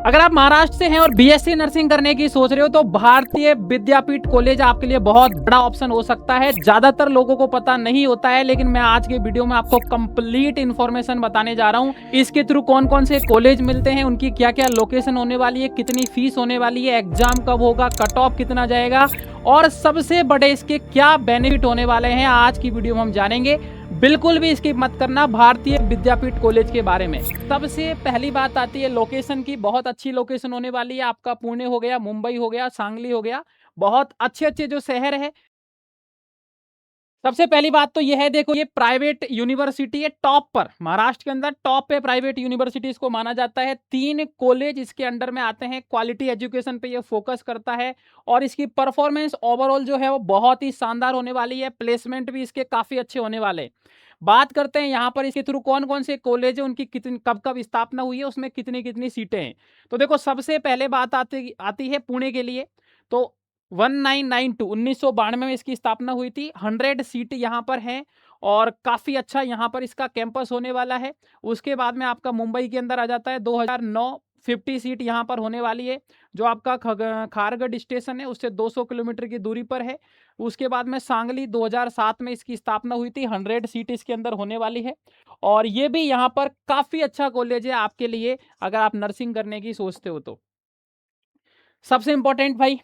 अगर आप महाराष्ट्र से हैं और बीएससी नर्सिंग करने की सोच रहे हो तो भारतीय विद्यापीठ कॉलेज आपके लिए बहुत बड़ा ऑप्शन हो सकता है। ज्यादातर लोगों को पता नहीं होता है, लेकिन मैं आज के वीडियो में आपको कंप्लीट इन्फॉर्मेशन बताने जा रहा हूँ। इसके थ्रू कौन कौन से कॉलेज मिलते हैं, उनकी क्या क्या लोकेशन होने वाली है, कितनी फीस होने वाली है, एग्जाम कब होगा, कट ऑफ कितना जाएगा और सबसे बड़े इसके क्या बेनिफिट होने वाले हैं, आज की वीडियो में हम जानेंगे। बिल्कुल भी स्किप मत करना भारतीय विद्यापीठ कॉलेज के बारे में। सबसे पहली बात आती है लोकेशन की। बहुत अच्छी लोकेशन होने वाली है। आपका पुणे हो गया, मुंबई हो गया, सांगली हो गया, बहुत अच्छे अच्छे जो शहर है। सबसे पहली बात तो यह है, देखो ये प्राइवेट यूनिवर्सिटी है, टॉप पर, महाराष्ट्र के अंदर टॉप पे प्राइवेट यूनिवर्सिटीज को माना जाता है। 3 कॉलेज इसके अंडर में आते हैं। क्वालिटी एजुकेशन पे ये फोकस करता है और इसकी परफॉर्मेंस ओवरऑल जो है वो बहुत ही शानदार होने वाली है। प्लेसमेंट भी इसके काफी अच्छे होने वाले हैं। बात करते हैं यहाँ पर इसके थ्रू कौन कौन से कॉलेज है, उनकी कितनी कब कब स्थापना हुई है, उसमें कितनी कितनी सीटें हैं। तो देखो सबसे पहले बात आती है पुणे के लिए। तो 1992 में इसकी स्थापना हुई थी। 100 सीट यहाँ पर है और काफी अच्छा यहाँ पर इसका कैंपस होने वाला है। उसके बाद में आपका मुंबई के अंदर आ जाता है 2009, 50 सीट यहाँ पर होने वाली है, जो आपका खारगढ़ स्टेशन है उससे 200 किलोमीटर की दूरी पर है। उसके बाद में सांगली 2007 में इसकी स्थापना हुई थी। 100 सीट इसके अंदर होने वाली है और ये भी यहाँ पर काफी अच्छा कॉलेज है आपके लिए, अगर आप नर्सिंग करने की सोचते हो तो। सबसे इंपॉर्टेंट भाई,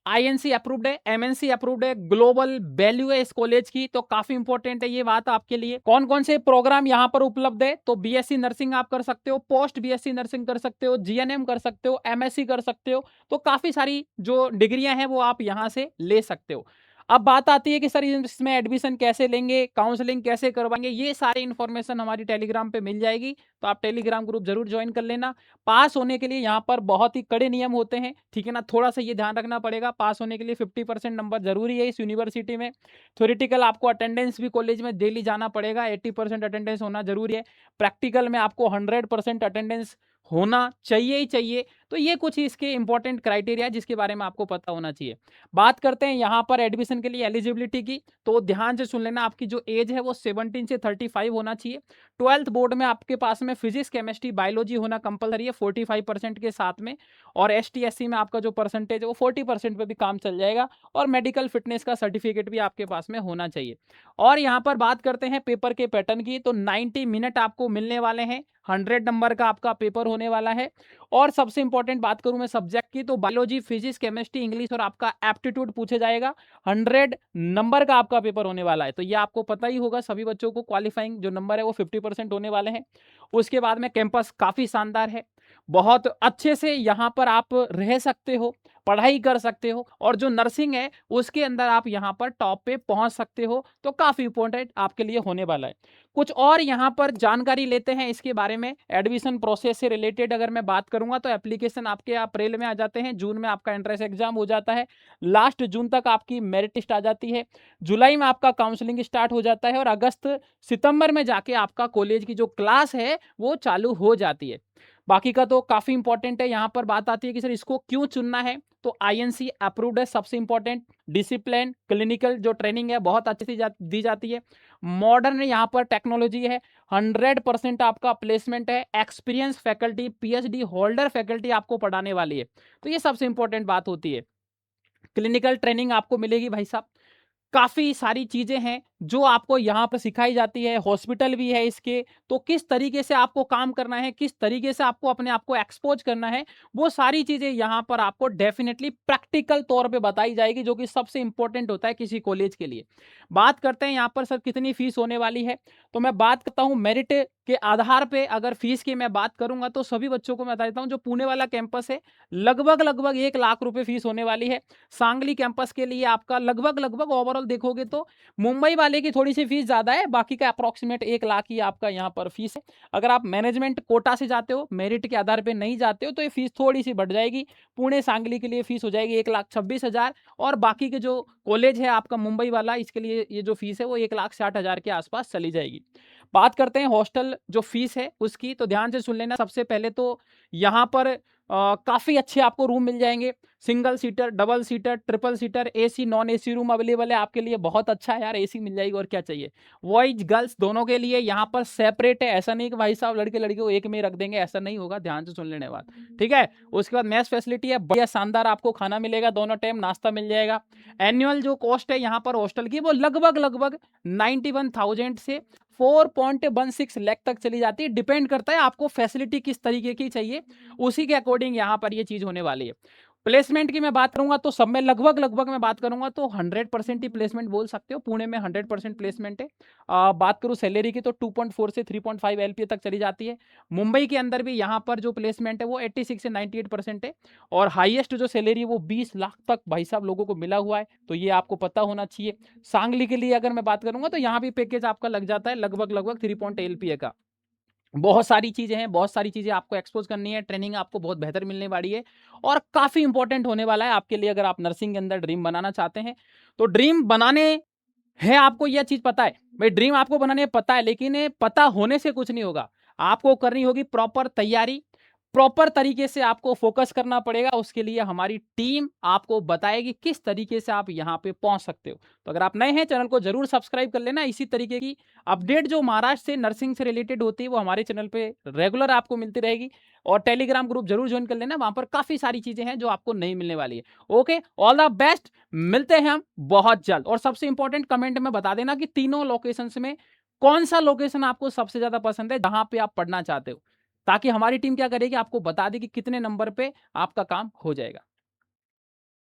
आईएनसी अप्रूव्ड है, एमएनसी अप्रूव्ड है, ग्लोबल वैल्यू है इस कॉलेज की, तो काफी इंपॉर्टेंट है ये बात आपके लिए। कौन कौन से प्रोग्राम यहाँ पर उपलब्ध है, तो बीएससी नर्सिंग आप कर सकते हो, पोस्ट बीएससी नर्सिंग कर सकते हो, जीएनएम कर सकते हो, एमएससी कर सकते हो। तो काफी सारी जो डिग्रियां हैं वो आप यहाँ से ले सकते हो। अब बात आती है कि सर इसमें एडमिशन कैसे लेंगे, काउंसलिंग कैसे करवाएंगे, ये सारी इन्फॉर्मेशन हमारी टेलीग्राम पे मिल जाएगी, तो आप टेलीग्राम ग्रुप जरूर ज्वाइन कर लेना। पास होने के लिए यहाँ पर बहुत ही कड़े नियम होते हैं, ठीक है ना, थोड़ा सा ये ध्यान रखना पड़ेगा। पास होने के लिए 50% नंबर जरूरी है इस यूनिवर्सिटी में। थ्योरेटिकल आपको अटेंडेंस भी कॉलेज में डेली जाना पड़ेगा, 80% अटेंडेंस होना जरूरी है। प्रैक्टिकल में आपको 100% अटेंडेंस होना चाहिए ही चाहिए। तो ये कुछ इसके इंपॉर्टेंट क्राइटेरिया है जिसके बारे में आपको पता होना चाहिए। बात करते हैं यहाँ पर एडमिशन के लिए एलिजिबिलिटी की, तो ध्यान से सुन लेना, आपकी जो एज है वो 17 से 35 होना चाहिए। 12th बोर्ड में आपके पास में फिजिक्स, केमिस्ट्री, बायोलॉजी होना कंपलसरी है 45% के साथ में। और एसटी एससी में आपका जो परसेंटेज है वो 40% पे भी काम चल जाएगा। और मेडिकल फिटनेस का सर्टिफिकेट भी आपके पास में होना चाहिए। और यहाँ पर बात करते हैं पेपर के पैटर्न की, तो 90 मिनट आपको मिलने वाले हैं। 100 नंबर का आपका पेपर होने वाला है। और सबसे इंपॉर्टेंट बात करूं मैं सब्जेक्ट की, तो बायोलॉजी, फिजिक्स, केमिस्ट्री, इंग्लिश और आपका एप्टीट्यूड पूछे जाएगा। 100 नंबर का आपका पेपर होने वाला है, तो ये आपको पता ही होगा, सभी बच्चों को क्वालिफाइंग जो नंबर है वो 50% होने वाले हैं। उसके बाद में कैंपस काफी शानदार है, बहुत अच्छे से यहाँ पर आप रह सकते हो, पढ़ाई कर सकते हो, और जो नर्सिंग है उसके अंदर आप यहाँ पर टॉप पे पहुंच सकते हो। तो काफी इंपॉर्टेंट आपके लिए होने वाला है। कुछ और यहाँ पर जानकारी लेते हैं इसके बारे में। एडमिशन प्रोसेस से रिलेटेड अगर मैं बात करूंगा तो एप्लीकेशन आपके अप्रैल में आ जाते हैं, जून में आपका एंट्रेंस एग्जाम हो जाता है, लास्ट जून तक आपकी मेरिट लिस्ट आ जाती है, जुलाई में आपका काउंसलिंग स्टार्ट हो जाता है और अगस्त सितंबर में जाके आपका कॉलेज की जो क्लास है वो चालू हो जाती है। बाकी का तो काफी इंपॉर्टेंट है। यहाँ पर बात आती है कि सर इसको क्यों चुनना है, तो आईएनसी अप्रूव्ड है, सबसे इंपॉर्टेंट। डिसिप्लिन, क्लिनिकल जो ट्रेनिंग है बहुत अच्छी दी जाती है। मॉडर्न यहाँ पर टेक्नोलॉजी है। 100% आपका प्लेसमेंट है। Experience faculty, PhD holder faculty आपको पढ़ाने वाली है, तो ये सबसे इंपॉर्टेंट बात होती है। क्लिनिकल ट्रेनिंग आपको मिलेगी भाई साहब। काफ़ी सारी चीज़ें हैं जो आपको यहाँ पर सिखाई जाती है। हॉस्पिटल भी है इसके, तो किस तरीके से आपको काम करना है, किस तरीके से आपको अपने आप को एक्सपोज करना है, वो सारी चीज़ें यहाँ पर आपको डेफिनेटली प्रैक्टिकल तौर पे बताई जाएगी, जो कि सबसे इंपॉर्टेंट होता है किसी कॉलेज के लिए। बात करते हैं यहाँ पर सर कितनी फीस होने वाली है, तो मैं बात करता हूँ मेरिट के आधार पे। अगर फीस की मैं बात करूंगा तो सभी बच्चों को मैं बता देता हूँ, जो पुणे वाला कैंपस है लगभग लगभग 1 लाख रुपए फीस होने वाली है। सांगली कैंपस के लिए आपका लगभग लगभग ओवरऑल देखोगे तो मुंबई वाले की थोड़ी सी फीस ज्यादा है, बाकी का अप्रोक्सीमेट 1 लाख ही आपका यहाँ पर फीस है। अगर आप मैनेजमेंट कोटा से जाते हो, मेरिट के आधार पे नहीं जाते हो, तो ये फीस थोड़ी सी बढ़ जाएगी। पुणे सांगली के लिए फीस हो जाएगी 1,26,000 और बाकी के जो कॉलेज है आपका मुंबई वाला, इसके लिए ये जो फीस है वो 1,60,000 के आसपास चली जाएगी। बात करते हैं हॉस्टल जो फीस है उसकी, तो ध्यान से सुन लेना। सबसे पहले तो यहाँ पर काफ़ी अच्छे आपको रूम मिल जाएँगे। Single seater, double seater, triple seater, AC, non AC room available है आपके लिए। बहुत अच्छा है यार, एसी मिल जाएगी और क्या चाहिए। बॉयज़, गर्ल्स दोनों के लिए यहाँ पर सेपरेट है। ऐसा नहीं कि भाई साहब लड़के-लड़की को एक में ही रख देंगे, ऐसा नहीं होगा, ध्यान से सुन लेने बात, ठीक है? उसके बाद मेस फैसिलिटी है, बढ़िया शानदार आपको खाना मिलेगा, दोनों टाइम नाश्ता मिल जाएगा। एनुअल जो कॉस्ट है यहाँ पर हॉस्टल की वो लगभग 91,000 से 4.16 लाख तक चली जाती है। डिपेंड करता है आपको फैसिलिटी किस तरीके की चाहिए, उसी के अकॉर्डिंग यहाँ पर ये चीज़ होने वाली है। प्लेसमेंट की मैं बात करूँगा तो सब में लगभग मैं बात करूँगा तो 100% ही प्लेसमेंट बोल सकते हो। पुणे में 100% प्लेसमेंट है। बात करूँ सैलरी की तो 2.4 से 3.5 एलपीए तक चली जाती है। मुंबई के अंदर भी यहाँ पर जो प्लेसमेंट है वो 86 से 98% है और हाईएस्ट जो सैलरी है वो 20 लाख तक भाई साहब लोगों को मिला हुआ है, तो ये आपको पता होना चाहिए। सांगली के लिए अगर मैं बात करूँगा तो यहाँ भी पैकेज आपका लग जाता है लगभग 3 एलपीए का। बहुत सारी चीज़ें हैं, बहुत सारी चीज़ें आपको एक्सपोज़ करनी है, ट्रेनिंग आपको बहुत बेहतर मिलने वाली है और काफ़ी इंपॉर्टेंट होने वाला है आपके लिए अगर आप नर्सिंग के अंदर ड्रीम बनाना चाहते हैं। तो ड्रीम बनाने है आपको यह चीज़ पता है, भाई ड्रीम आपको बनाने पता है, लेकिन ये पता होने से कुछ नहीं होगा। आपको करनी होगी प्रॉपर तैयारी, प्रॉपर तरीके से आपको फ़ोकस करना पड़ेगा, उसके लिए हमारी टीम आपको बताएगी किस तरीके से आप यहाँ पे पहुँच सकते हो। तो अगर आप नए हैं चैनल को ज़रूर सब्सक्राइब कर लेना, इसी तरीके की अपडेट जो महाराष्ट्र से नर्सिंग से रिलेटेड होती है वो हमारे चैनल पे रेगुलर आपको मिलती रहेगी और टेलीग्राम ग्रुप ज़रूर जॉइन कर लेना, वहाँ पर काफ़ी सारी चीज़ें हैं जो आपको नहीं मिलने वाली है। ओके, ऑल द बेस्ट, मिलते हैं हम बहुत जल्द और सबसे इंपॉर्टेंट कमेंट में बता देना कि तीनों लोकेशंस में कौन-सा लोकेशन आपको सबसे ज़्यादा पसंद है, जहाँ पे आप पढ़ना चाहते हो। ताकि हमारी टीम क्या करेगी, आपको बता देगी कितने नंबर पे आपका काम हो जाएगा।